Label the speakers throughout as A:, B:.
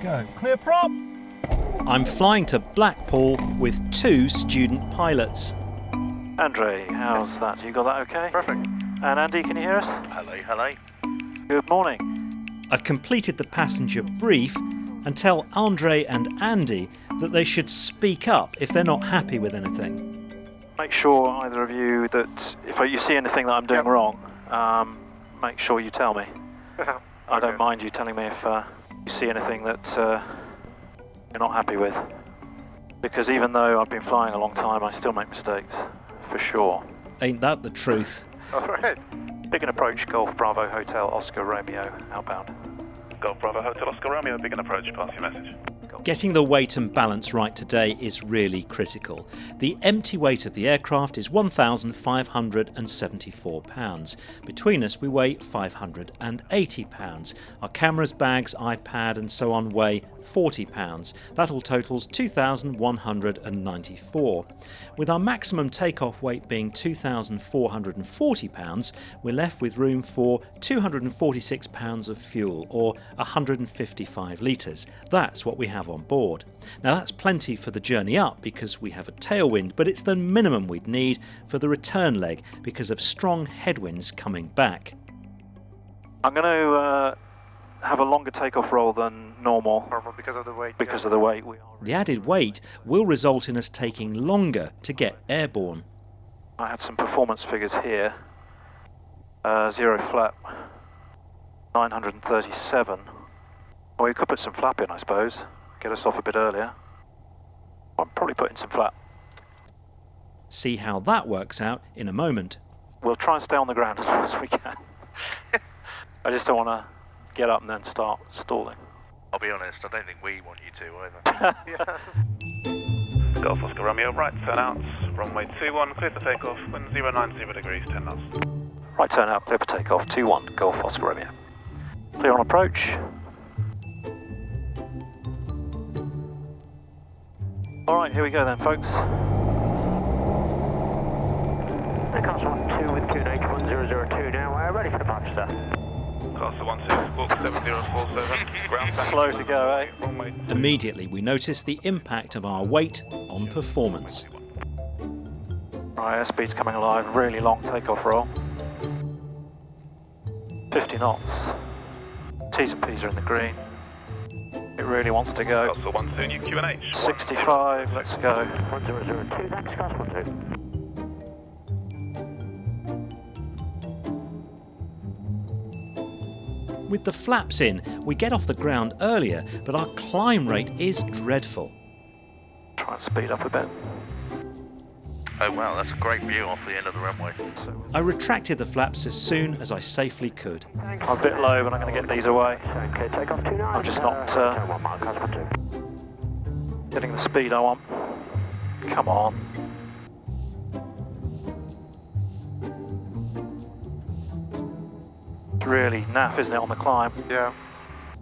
A: go. Clear prop!
B: I'm flying to Blackpool with 2 student pilots.
C: Andre, how's that? You got that okay?
D: Perfect.
C: And Andy, can you hear us?
D: Hello, hello.
C: Good morning.
B: I've completed the passenger brief and tell Andre and Andy that they should speak up if they're not happy with anything.
C: Make sure, either of you, that if you see anything that I'm doing wrong, make sure you tell me. I don't mind you telling me if you see anything that you're not happy with. Because even though I've been flying a long time, I still make mistakes, for sure.
B: Ain't that the truth?
D: Alright.
C: Biggin approach, Golf Bravo Hotel Oscar Romeo, outbound.
E: Golf Bravo Hotel Oscar Romeo, Biggin approach, pass your message.
B: Getting the weight and balance right today is really critical. The empty weight of the aircraft is 1,574 pounds. Between us we weigh 580 pounds. Our cameras, bags, iPad and so on weigh 40 pounds. That all totals 2,194. With our maximum takeoff weight being 2,440 pounds, we're left with room for 246 pounds of fuel, or 155 litres. That's what we have on board. Now that's plenty for the journey up because we have a tailwind, but it's the minimum we'd need for the return leg because of strong headwinds coming back.
C: I'm going to have a longer takeoff roll than normal.
D: Because of the weight.
C: Because of the weight.
B: The added weight will result in us taking longer to get airborne.
C: I had some performance figures here. 0 flap, 937. Well, you could put some flap in, I suppose. Get us off a bit earlier. I'm probably putting some flap.
B: See how that works out in a moment.
C: We'll try and stay on the ground as long as we can. I just don't want to get up and then start stalling.
D: I'll be honest, I don't think we want you to either.
E: Golf Oscar Romeo, right turn out, runway 21, clear for takeoff, wind 090 degrees, 10 knots.
C: Right turn out, clear for takeoff, 21, Golf Oscar Romeo. Clear on approach. Alright, here we go then, folks.
F: Castle 12 with QNH 1002 now, ready for departure, sir.
E: Castle 12, squawk 7047, ground back.
C: Slow to go, eh?
E: Runway.
B: Immediately we notice the impact of our weight on performance.
C: Right, airspeed's coming alive, really long takeoff roll. 50 knots. T's and P's are in the green. It really wants to go.
E: Castle 12, new QNH.
C: 65, let's go.
F: 1002, thanks, Castle 12.
B: With the flaps in, we get off the ground earlier, but our climb rate is dreadful.
C: Try and speed up a bit.
D: Oh wow, that's a great view off the end of the runway.
B: I retracted the flaps as soon as I safely could.
C: I'm a bit low, but I'm going to get these away.
F: Okay, takeoff 29.
C: I'm just not
F: 1 mile, Castle 2.
C: getting the speed I want. Come on. It's really naff, isn't it, on the climb?
D: Yeah.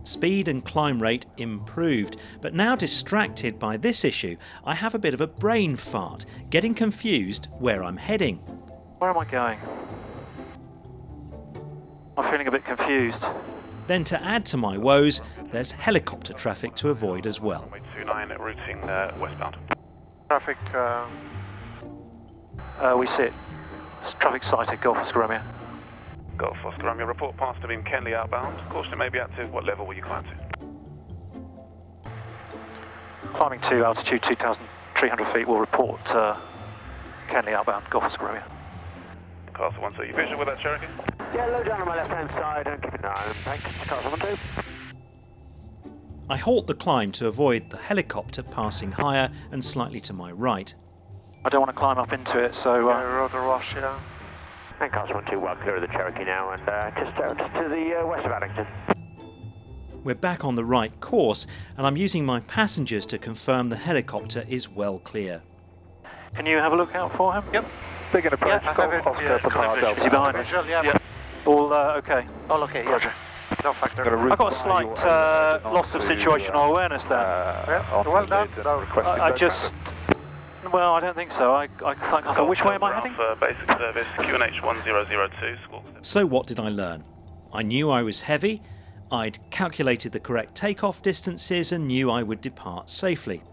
B: Speed and climb rate improved, but now distracted by this issue, I have a bit of a brain fart, getting confused where I'm heading.
C: Where am I going? I'm feeling a bit confused.
B: Then to add to my woes, there's helicopter traffic to avoid as well.
E: Runway 29, routing westbound.
D: Traffic,
C: We sit. Traffic sighted, Golf Oscar Romeo.
E: Golf Oscar Romeo, report past in Kenley outbound. Caution may be active. What level will you climb to?
C: Climbing to altitude 2,300 feet, will report Kenley outbound, Golf Oscar Romeo.
E: Castle 12, you visual with that Cherokee?
F: Yeah, low down on my left-hand side and keep an eye on him. Thanks, Castle 12.
B: I halt the climb to avoid the helicopter passing higher and slightly to my right.
C: I don't want to climb up into it, so...
D: road rush, yeah.
F: And Castle 12, well clear of the Cherokee now, and just to the west of Addington.
B: We're back on the right course, and I'm using my passengers to confirm the helicopter is well clear.
C: Can you have a look out for him?
D: Yep.
C: Biggin approach,
D: Yeah,
C: Golf Oscar Papa Delta. Is he behind us?
D: Yeah.
C: All okay.
D: All okay, yeah. Roger. No factor.
C: I got a slight loss of situational awareness there.
D: Yeah, well done.
C: I just... Well, I don't think so. I thought, which way am I heading?
E: For basic service, QNH 1002, squawk.
B: So what did I learn? I knew I was heavy, I'd calculated the correct takeoff distances and knew I would depart safely.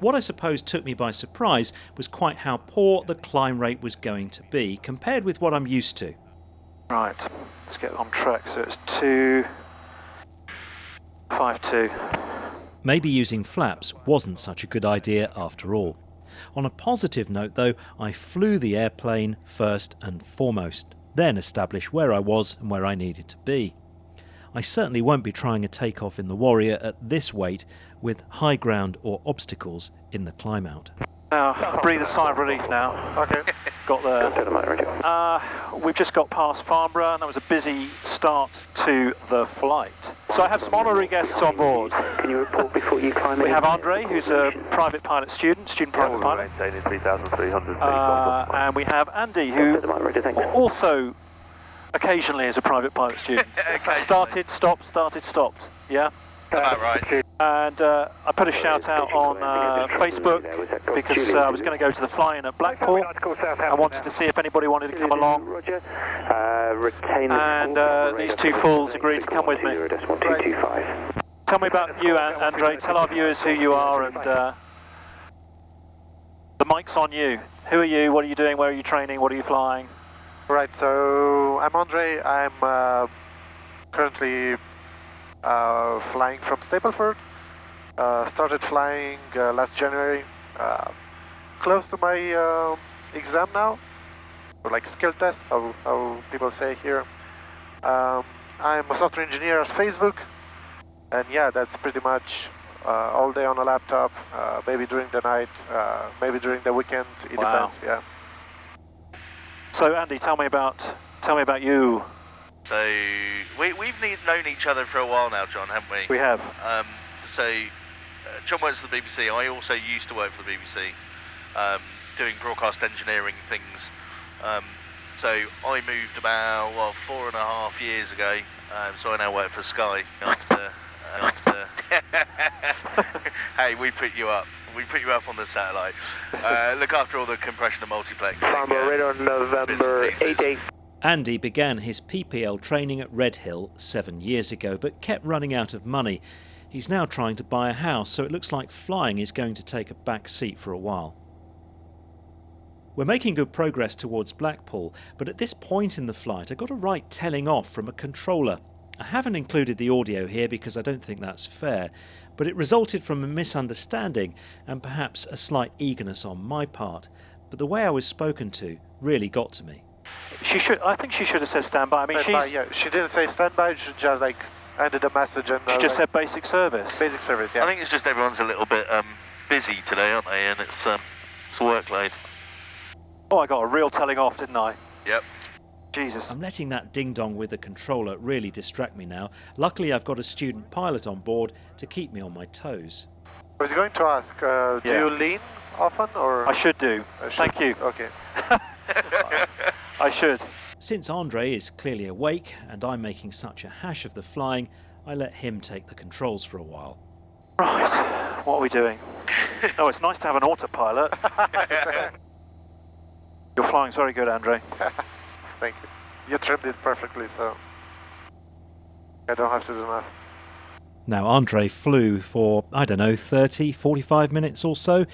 B: What I suppose took me by surprise was quite how poor the climb rate was going to be compared with what I'm used to.
C: Right, let's get on track. So it's 252.
B: Maybe using flaps wasn't such a good idea after all. On a positive note though, I flew the airplane first and foremost, then established where I was and where I needed to be. I certainly won't be trying a takeoff in the Warrior at this weight with high ground or obstacles in the climb out.
C: Now, breathe a sigh of relief now.
E: Okay.
C: Got there. We've just got past Farnborough and that was a busy start to the flight. So I have some honorary guests on board.
F: Can you report before you climb in?
C: We have Andre, who's a private pilot student private pilot.
F: 3,300
C: And we have Andy, who also occasionally is a private pilot student. Started, stopped. Yeah?
D: About right.
C: And I put a shout out on Facebook because I was going to go to the fly-in at Blackpool. I wanted to see if anybody wanted to come along. And these two fools agreed to come with me. Tell me about you, Andre. Tell our viewers who you are, and the mic's on you. Who are you? What are you doing? Where are you training? What are you flying?
A: Right, so I'm Andre. I'm currently flying from Stapleford. Started flying last January. Close to my exam now, or like skill test, how people say here. I'm a software engineer at Facebook, and yeah, that's pretty much all day on a laptop. Maybe during the night, maybe during the weekend. It depends. Yeah.
D: So Andy, tell me about you. So we've known each other for a while now, John, haven't we?
C: We have.
D: John works for the BBC. I also used to work for the BBC, doing broadcast engineering things. So I moved about 4.5 years ago. So I now work for Sky. After hey, we put you up. We put you up on the satellite. Look after all the compression and multiplex.
F: Radar November 88.
B: Andy began his PPL training at Red Hill 7 years ago, but kept running out of money. He's now trying to buy a house, so it looks like flying is going to take a back seat for a while. We're making good progress towards Blackpool, but at this point in the flight I got a right telling off from a controller. I haven't included the audio here because I don't think that's fair, but it resulted from a misunderstanding and perhaps a slight eagerness on my part. But the way I was spoken to really got to me.
C: I think she should have said standby. I mean,
A: she didn't say standby. She just like ended the message and.
C: She just said basic service.
A: Basic service, yeah.
D: I think it's just everyone's a little bit busy today, aren't they? And it's a workload.
C: Oh, I got a real telling off, didn't I?
D: Yep.
C: Jesus.
B: I'm letting that ding-dong with the controller really distract me now. Luckily, I've got a student pilot on board to keep me on my toes.
A: I was going to ask, do you lean often, or?
C: I should do. Thank you.
A: Okay.
C: I should.
B: Since Andre is clearly awake and I'm making such a hash of the flying, I let him take the controls for a while.
C: Right, what are we doing? Oh, it's nice to have an autopilot. Your flying's very good, Andre.
A: Thank you. You trimmed it perfectly, so I don't have to do enough.
B: Now, Andre flew for, 30, 45 minutes or so.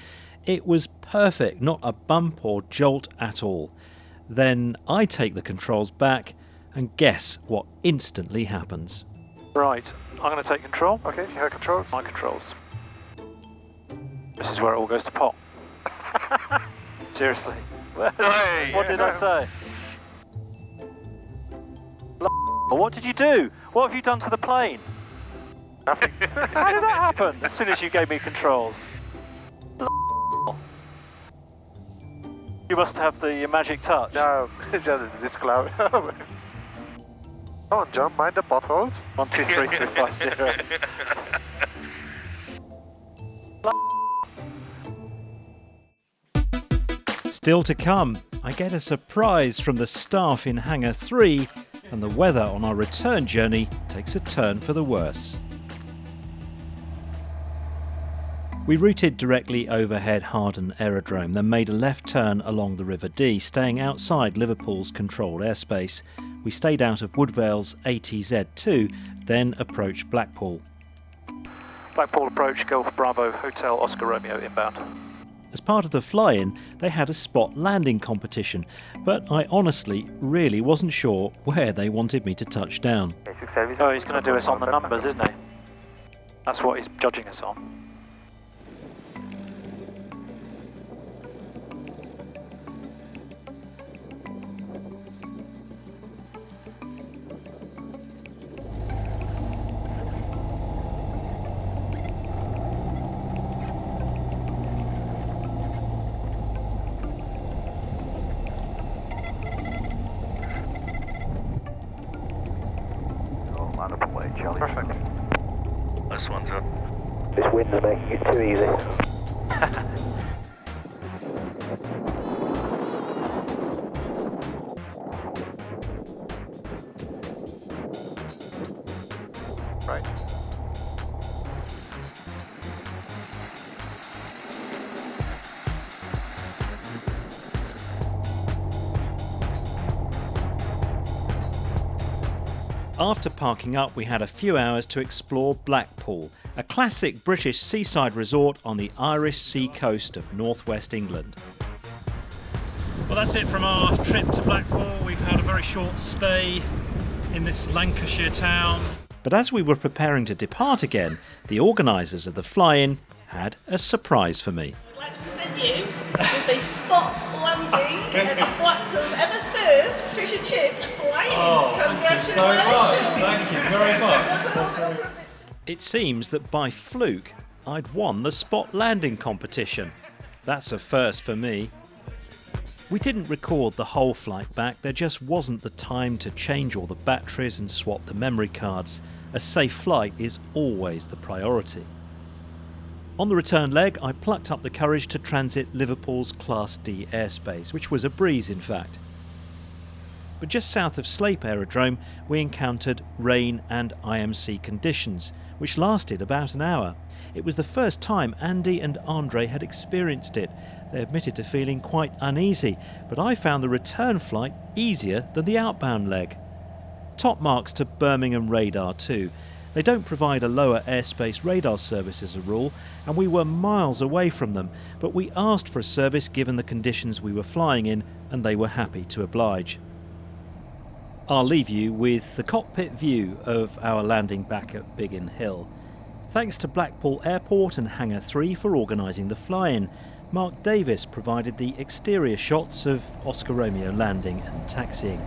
B: It was perfect, not a bump or jolt at all. Then I take the controls back, and guess what instantly happens?
C: Right, I'm going to take control.
A: Okay, you have controls?
C: My controls. This is where it all goes to pot. Seriously. What did I say? What did you do? What have you done to the plane?
A: Nothing.
C: How did that happen as soon as you gave me controls? You must have the magic touch.
A: No, just this cloud. Come on, John, mind the potholes.
C: 1, 2, 3, 3, 5, 0.
B: Still to come, I get a surprise from the staff in Hangar 3, and the weather on our return journey takes a turn for the worse. We routed directly overhead Harden Aerodrome, then made a left turn along the River Dee, staying outside Liverpool's controlled airspace. We stayed out of Woodvale's ATZ2, then approached Blackpool.
C: Blackpool approach, Golf Bravo, Hotel Oscar Romeo inbound.
B: As part of the fly-in, they had a spot landing competition, but I honestly really wasn't sure where they wanted me to touch down.
C: Oh, he's going to do us on the numbers, isn't he? That's what he's judging us on.
D: Perfect. Nice one, John.
F: This wind's making it too easy.
A: Right.
B: After parking up, we had a few hours to explore Blackpool, a classic British seaside resort on the Irish sea coast of northwest England.
G: Well, that's it from our trip to Blackpool. We've had a very short stay in this Lancashire town.
B: But as we were preparing to depart again, the organisers of the fly-in had a surprise for me.
H: I'd like to present you with the spot landing at Blackpool's ever first fish and chip flying. Congratulations!
G: Thank you very much.
B: It seems that by fluke, I'd won the spot landing competition. That's a first for me. We didn't record the whole flight back, there just wasn't the time to change all the batteries and swap the memory cards. A safe flight is always the priority. On the return leg, I plucked up the courage to transit Liverpool's Class D airspace, which was a breeze in fact. But just south of Sleip Aerodrome, we encountered rain and IMC conditions, which lasted about an hour. It was the first time Andy and Andre had experienced it. They admitted to feeling quite uneasy, but I found the return flight easier than the outbound leg. Top marks to Birmingham Radar too. They don't provide a lower airspace radar service as a rule, and we were miles away from them, but we asked for a service given the conditions we were flying in, and they were happy to oblige. I'll leave you with the cockpit view of our landing back at Biggin Hill. Thanks to Blackpool Airport and Hangar 3 for organising the fly-in. Mark Davis provided the exterior shots of Oscar Romeo landing and taxiing.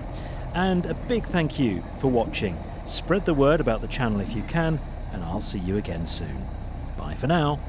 B: And a big thank you for watching. Spread the word about the channel if you can, and I'll see you again soon. Bye for now.